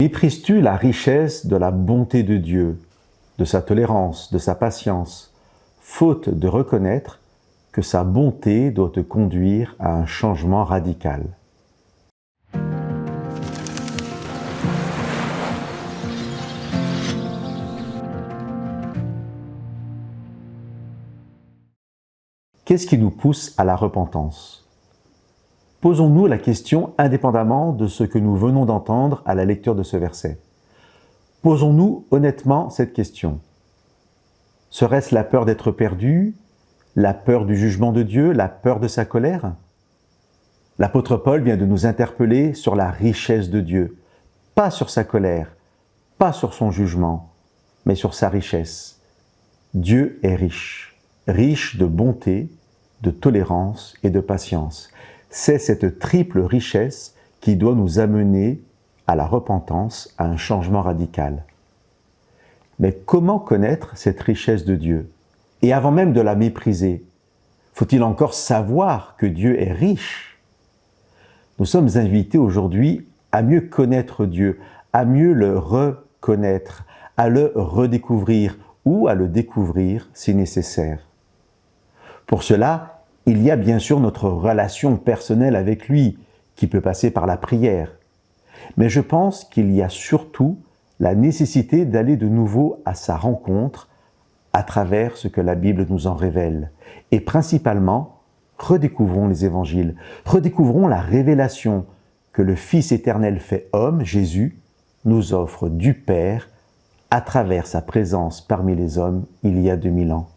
Méprises-tu la richesse de la bonté de Dieu, de sa tolérance, de sa patience, faute de reconnaître que sa bonté doit te conduire à un changement radical? Qu'est-ce qui nous pousse à la repentance? Posons-nous la question indépendamment de ce que nous venons d'entendre à la lecture de ce verset. Posons-nous honnêtement cette question. Serait-ce la peur d'être perdu, la peur du jugement de Dieu, la peur de sa colère? L'apôtre Paul vient de nous interpeller sur la richesse de Dieu, pas sur sa colère, pas sur son jugement, mais sur sa richesse. Dieu est riche, riche de bonté, de tolérance et de patience. C'est cette triple richesse qui doit nous amener à la repentance, à un changement radical. Mais comment connaître cette richesse de Dieu? Et avant même de la mépriser, faut-il encore savoir que Dieu est riche? Nous sommes invités aujourd'hui à mieux connaître Dieu, à mieux le reconnaître, à le redécouvrir ou à le découvrir si nécessaire. Pour cela, il y a bien sûr notre relation personnelle avec lui, qui peut passer par la prière. Mais je pense qu'il y a surtout la nécessité d'aller de nouveau à sa rencontre à travers ce que la Bible nous en révèle. Et principalement, redécouvrons les évangiles, redécouvrons la révélation que le Fils éternel fait homme, Jésus, nous offre du Père à travers sa présence parmi les hommes il y a 2000 ans.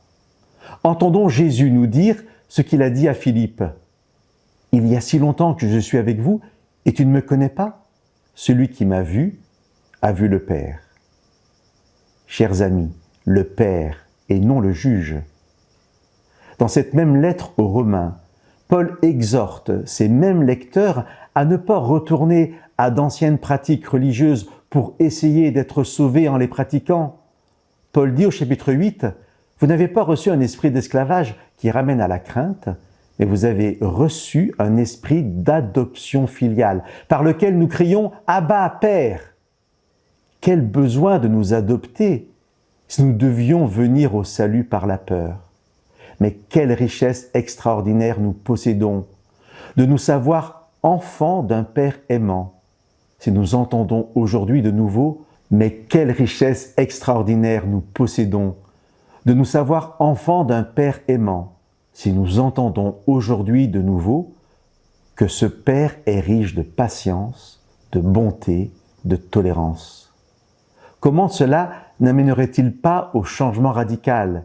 Entendons Jésus nous dire ce qu'il a dit à Philippe. « Il y a si longtemps que je suis avec vous et tu ne me connais pas? Celui qui m'a vu a vu le Père. » Chers amis, le Père et non le juge. Dans cette même lettre aux Romains, Paul exhorte ses mêmes lecteurs à ne pas retourner à d'anciennes pratiques religieuses pour essayer d'être sauvés en les pratiquant. Paul dit au chapitre 8, « Vous n'avez pas reçu un esprit d'esclavage qui ramène à la crainte, mais vous avez reçu un esprit d'adoption filiale, par lequel nous crions « Abba, Père !» Quel besoin de nous adopter si nous devions venir au salut par la peur. Mais quelle richesse extraordinaire nous possédons de nous savoir enfants d'un Père aimant. Si nous entendons aujourd'hui de nouveau, mais quelle richesse extraordinaire nous possédons de nous savoir enfants d'un Père aimant. Si nous entendons aujourd'hui de nouveau que ce Père est riche de patience, de bonté, de tolérance. Comment cela n'amènerait-il pas au changement radical?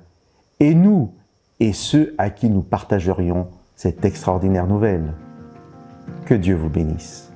Et nous, et ceux à qui nous partagerions cette extraordinaire nouvelle. Que Dieu vous bénisse.